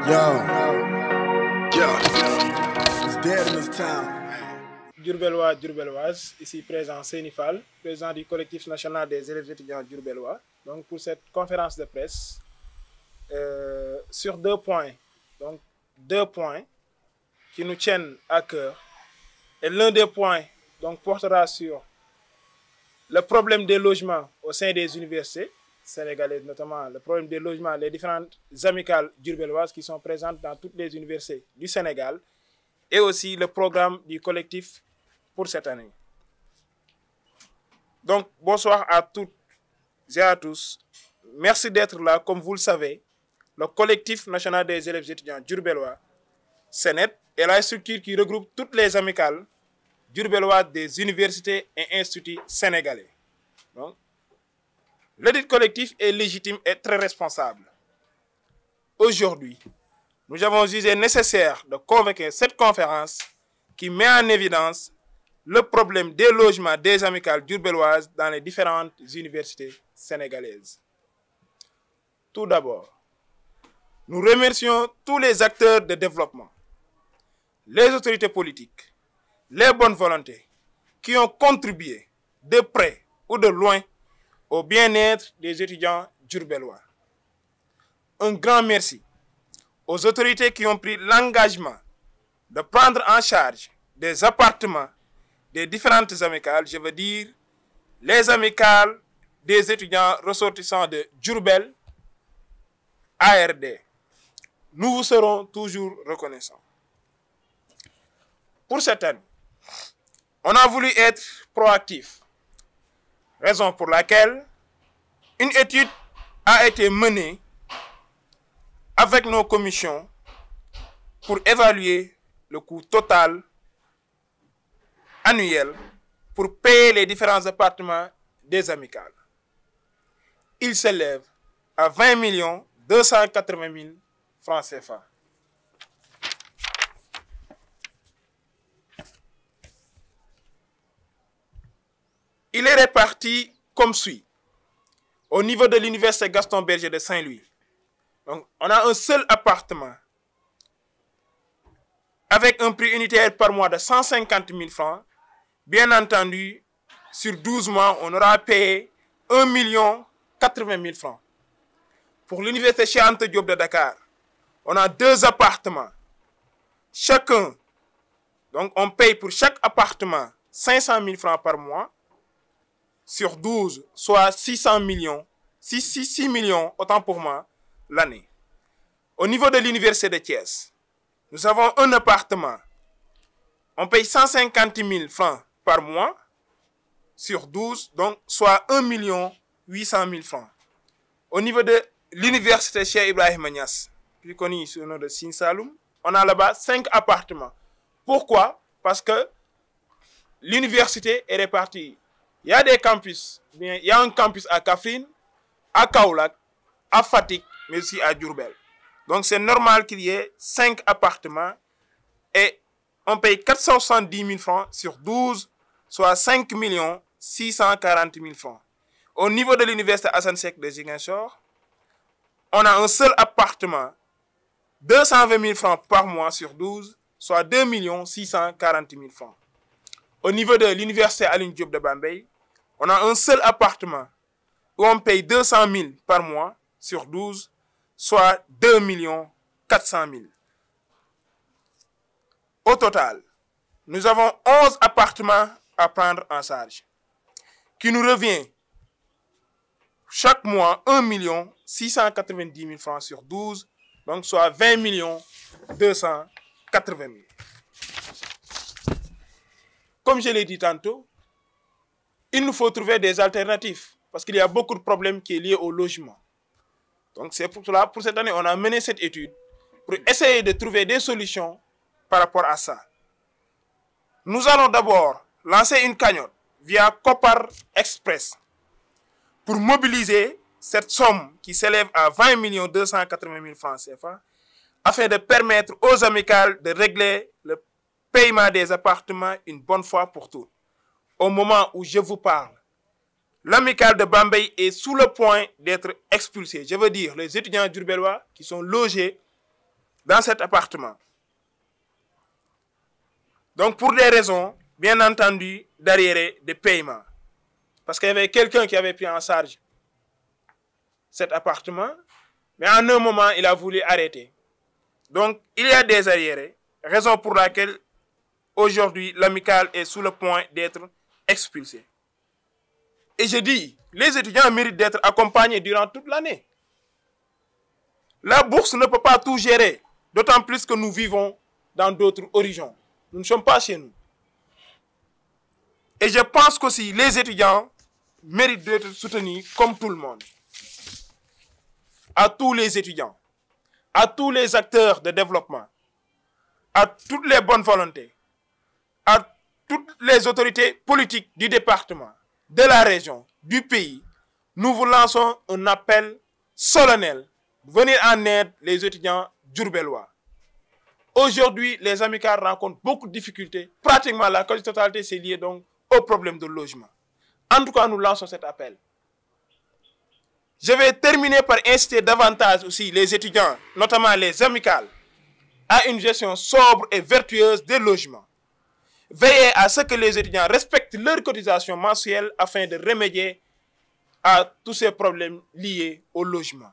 It's dead in this town. Diourbellois, Diourbelloises, ici présent Seyni Fall, président du collectif national des élèves étudiants diourbellois. Donc pour cette conférence de presse, sur deux points qui nous tiennent à cœur. Et l'un des points donc, portera sur le problème des logements au sein des universités sénégalaises, notamment le problème des logements, les différentes amicales diourbelloises qui sont présentes dans toutes les universités du Sénégal, et aussi le programme du collectif pour cette année. Donc, bonsoir à toutes et à tous. Merci d'être là. Comme vous le savez, le collectif national des élèves étudiants diourbellois, CNED, est la structure qui regroupe toutes les amicales diourbelloises des universités et instituts sénégalais. Donc, l'audit collectif est légitime et très responsable. Aujourd'hui, nous avons jugé nécessaire de convoquer cette conférence qui met en évidence le problème des logements des amicales diourbelloises dans les différentes universités sénégalaises. Tout d'abord, nous remercions tous les acteurs de développement, les autorités politiques, les bonnes volontés qui ont contribué de près ou de loin au bien-être des étudiants diourbellois. Un grand merci aux autorités qui ont pris l'engagement de prendre en charge des appartements des différentes amicales, je veux dire les amicales des étudiants ressortissants de Diourbel, ARD. Nous vous serons toujours reconnaissants. Pour cette année, on a voulu être proactif, raison pour laquelle une étude a été menée avec nos commissions pour évaluer le coût total annuel pour payer les différents appartements des amicales. Il s'élève à 20 280 000 francs CFA. Il est réparti comme suit. Au niveau de l'université Gaston Berger de Saint-Louis, donc, on a un seul appartement avec un prix unitaire par mois de 150 000 francs. Bien entendu, sur 12 mois, on aura payé 1 080 000 francs. Pour l'université Cheikh Anta Diop de Dakar, on a deux appartements. Chacun, donc on paye pour chaque appartement 500 000 francs par mois. Sur 12, soit 6 millions, autant pour moi, l'année. Au niveau de l'université de Thiès, nous avons un appartement. On paye 150 000 francs par mois sur 12, donc soit 1 800 000 francs. Au niveau de l'université Cheikh Ibrahima Niass, plus connu sous le nom de Sine Saloum, on a là-bas 5 appartements. Pourquoi? Parce que l'université est répartie. Il y a des campus, il y a un campus à Kaffrine, à Kaolack, à Fatick, mais aussi à Diourbel. Donc c'est normal qu'il y ait 5 appartements et on paye 470 000 francs sur 12, soit 5 640 000 francs. Au niveau de l'université Assane Seck de Ziguinchor, on a un seul appartement, 220 000 francs par mois sur 12, soit 2 640 000 francs. Au niveau de l'université Alioune Diop de Bambey, on a un seul appartement où on paye 200 000 par mois sur 12, soit 2 400 000. Au total, nous avons 11 appartements à prendre en charge, qui nous revient chaque mois 1 690 000 francs sur 12, donc soit 20 280 000. Comme je l'ai dit tantôt, il nous faut trouver des alternatives parce qu'il y a beaucoup de problèmes qui sont liés au logement. Donc c'est pour cela, pour cette année, on a mené cette étude pour essayer de trouver des solutions par rapport à ça. Nous allons d'abord lancer une cagnotte via Copar Express pour mobiliser cette somme qui s'élève à 20 280 000 francs CFA afin de permettre aux amicales de régler le paiement des appartements une bonne fois pour toutes. Au moment où je vous parle, l'amicale de Bambey est sous le point d'être expulsée. Je veux dire, les étudiants diourbellois qui sont logés dans cet appartement. Donc pour des raisons, bien entendu, d'arriérés de paiement. Parce qu'il y avait quelqu'un qui avait pris en charge cet appartement, mais en un moment, il a voulu arrêter. Donc il y a des arriérés, raison pour laquelle aujourd'hui l'amicale est sous le point d'être expulsée. Et je dis, les étudiants méritent d'être accompagnés durant toute l'année. La bourse ne peut pas tout gérer, d'autant plus que nous vivons dans d'autres horizons. Nous ne sommes pas chez nous. Et je pense qu'aussi les étudiants méritent d'être soutenus comme tout le monde. À tous les étudiants, à tous les acteurs de développement, à toutes les bonnes volontés, à toutes les autorités politiques du département, de la région, du pays, nous vous lançons un appel solennel. Venir en aide les étudiants diourbellois. Aujourd'hui, les amicales rencontrent beaucoup de difficultés. Pratiquement la quasi-totalité c'est lié donc au problème de logement. En tout cas, nous lançons cet appel. Je vais terminer par inciter davantage aussi les étudiants, notamment les amicales, à une gestion sobre et vertueuse des logements. Veillez à ce que les étudiants respectent leurs cotisations mensuelles afin de remédier à tous ces problèmes liés au logement.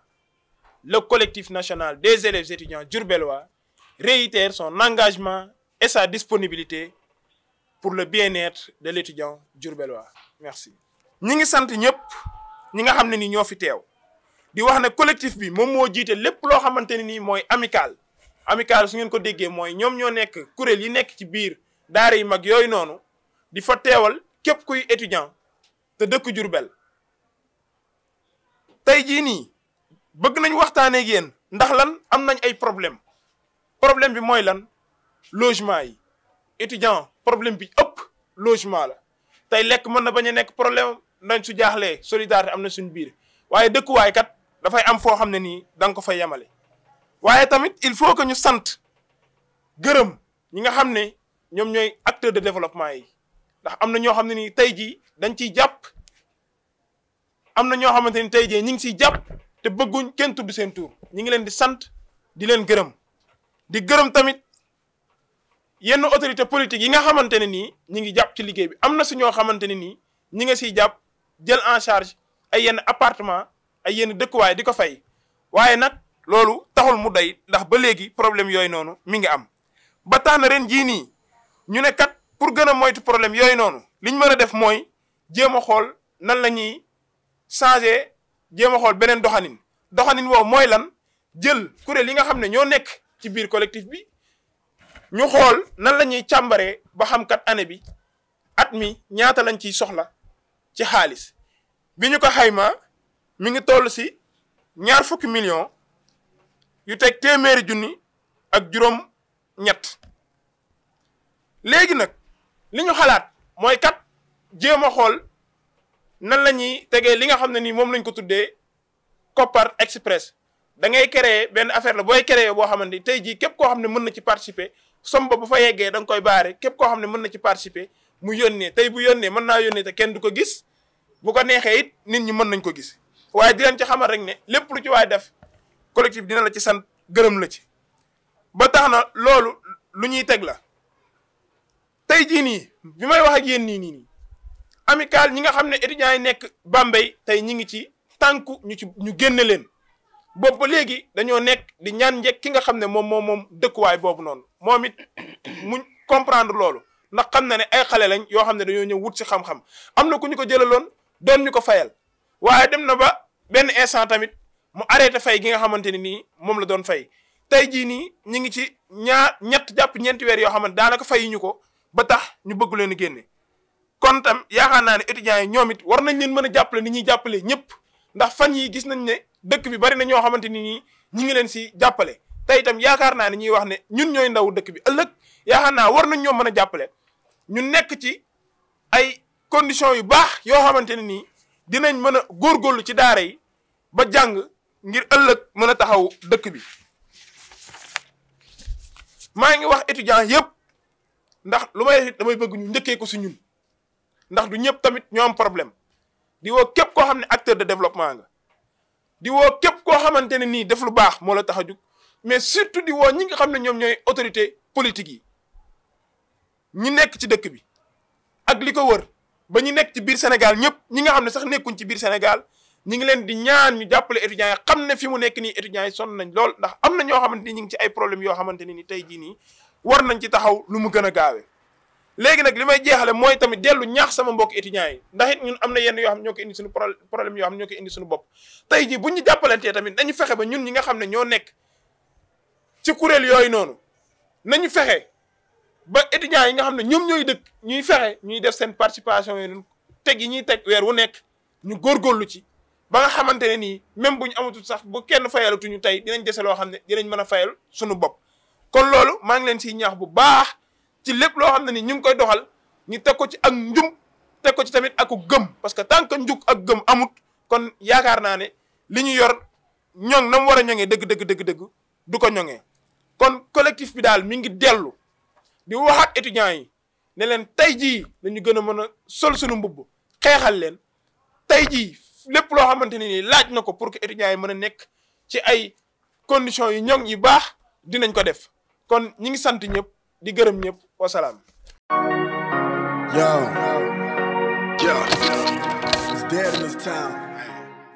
Le collectif national des élèves étudiants diourbellois réitère son engagement et sa disponibilité pour le bien-être de l'étudiant diourbellois. Merci. Ñi ngi sant ñëpp ñi nga xam ne ni ñoo fi teew di wax ne collectif bi moom moo jiite lépp loo xamante ne nii mooy amical. Amical su ngeen ko déggee mooy ñoom ñoo nekk kuréel yi nekk ci biir daara yi mag yooyu noonu di fa teewal képp kuy étudiant te dëkk Diourbel. Tey jii nii bëgg nañ waxtaanee ak yéen ndax lan am nañ ay problème bi mooy lan logement yi étudiant problème bi ëpp logement la tey lekk mën na bañ a nekk problème nañ su jaaxlee solidarité am na suñu biir waaye dëkkuwaay kat dafay am foo xam ne nii da nga ko fay yemale. waaye tamit il faut que ñu sant gërëm ñi nga xam ne ñoom ñooy acteurs de développement yi ndax am na ñoo xam ne nii tey jii dañ ciy jàpp am na ñoo xamante ni tey jii ñu ngi siy jàpp te bëgguñ kenn tudd seen tur ñi ngi leen di sant di leen gërëm di gërëm tamit yenn autorité politique yi nga xamante ne nii ñi ngi jàpp ci liggéey bi am na si ñoo xamante ne nii ñi nga siy jàpp jël en charge ay yenn appartement ay yenn dëkkuwaay di ko fay waaye nag loolu taxul mu doy ndax ba léegi problème yooyu noonu mi ngi am ba tax na ren jii nii ñu ne kat pour gën a moytu problème yooyu noonu liñ mën a def mooy jéem a xool nan la ñuy changer jéem a xool beneen doxanin woowu mooy lan jël kuréel yi nga xam ne ñoo nekk ci biir collectif bi ñu xool nan la ñuy càmbaree ba xam kat année bi at mi ñaata lañ ciy soxla ci xaalis bi ñu ko xayma mi ngi toll si 20 millions yu teg téeméeri junni ak juróom ñett léegi nag li ñu xalaat mooy kat jéem a xool nan la ñuy tegee li nga xam ne nii moom lañ ko tuddee Koppar Express da ngay créer benn affaire la booy créer boo xamante ni tey jii képp koo xam ne mën na ci participer somme ba bu fa yeggee da nga koy baare képp koo xam ne mën na ci participer mu yónnee tey bu yónnee mën naa yónnee te kenn du ko gis bu ko neexee it nit ñi mën nañ ko gis waaye di leen ci xamal rek ne lépp lu ci waay def collectif dina la ci sant gërëm la ci ba tax na loolu lu ñuy teg la tey jii nii bi may wax ak yéen nii amical ñi nga xam ne étudiants yi nekk Bambey tey ñi ngi ci tànku ñu génne leen boobu ba léegi dañoo nekk di ñaan njëkk ki nga xam ne moom dëkkuwaay boobu noonu moom it mu comprendre loolu ndax xam na ne ay xale lañ yoo xam ne dañoo ñëw wut si xam-xam am na ku ñu ko jëlaloon doon ñu ko fayal waaye dem na ba benn instant tamit mu arrêté fay gi nga xamante ne nii moom la doon fay tey jii nii ñu ngi ci ñett jàpp ñeenti weer yoo xamante daanaka fay ñu ko ba tax ñu bëgg leen a génne kon tam yaakaar naa ne étudiants yi ñoom it war nañ leen mën a jàppale ni ñuy jàppale ñëpp ndax fan yi gis nañ ne dëkk bi bari na ñoo xamante ni nii ñi ngi leen si jàppale tey itam yaakaar naa ne ñuy wax ne ñun ñooy ndaw dëkk bi ëllëg yaakaar naa war nañ ñoo mën a jàppale ñu nekk ci ay conditions yu baax yoo xamante ne nii dinañ mën a góorgóorlu ci daara yi ba jàng ngir ëllëg mën a taxaw dëkk bi maa ngi wax étudiants yëpp ndax lu may damay bëgg ñu njëkkee ko si ñun ndax du ñëpp tamit ñoo am problème di woo képp koo xam ne acteur de développement nga di woo képp koo xamante ne nii def lu baax moo la tax a jug mais surtout di woo ñi nga xam ne ñoom ñooy autorité politique yi ñi nekk ci dëkk bi ak li ko wër ba ñu nekk ci biir Sénégal ñëpp ñi nga xam ne sax nekkuñ ci biir Sénégal ñi ngi leen di ñaan ñu jàppale étudiants yi xam ne fi mu nekk nii étudiants yi sonn nañ lool ndax am na ñoo xamante ni ñu ngi ci ay problèmes yoo xamante ni tey jii nii war nañ ci taxaw lu mu gën a gaawee. léegi nag li may jeexale mooy tamit dellu ñaax sama mbokk étudiants yi ndax it ñun am na yenn yoo xam ñoo ko indi suñu problème yoo xam ñoo ko indi suñu bopp tey jii buñ ñu jàppalantee tamit nañu fexe ba ñun ñi nga xam ne ñoo nekk ci kuréel yooyu noonu nañu fexe ba étudiants yi nga xam ne ñoom ñooy dëkk ñuy fexe ñuy def seen participation yooyu teg yi ñuy teg weer wu nekk ñu góorgóorlu ci ba nga xamante ne nii même bu ñu amatul sax bu kenn fayalatuñu tey dinañ dese loo xam ne dinañ mën a fayal suñu bopp kon loolu maa ngi leen siy ñaax bu baax ci lépp loo xam ne ni ñu ngi koy doxal ñu teg ko ci ak njum teg ko ci tamit ak gëm parce que tant que njuk ak gëm amut kon yaakaar naa ne li ñu yor ñoŋ na mu war a ñoŋee dëgg du ko ñoŋee kon collectif bi daal mi ngi dellu di wax ak étudiants yi ne leen tey jii dañu gën a mën a sol suñu mbubb xeexal leen tey jii lépp loo xamante ne nii laaj na ko pour que étudiants yi mën a nekk ci ay conditions yu ñoŋ yu baax dinañ ko def kon ñi ngi sant ñëpp di gërëm ñëpp wasalaam. Yo, it's dead in this town.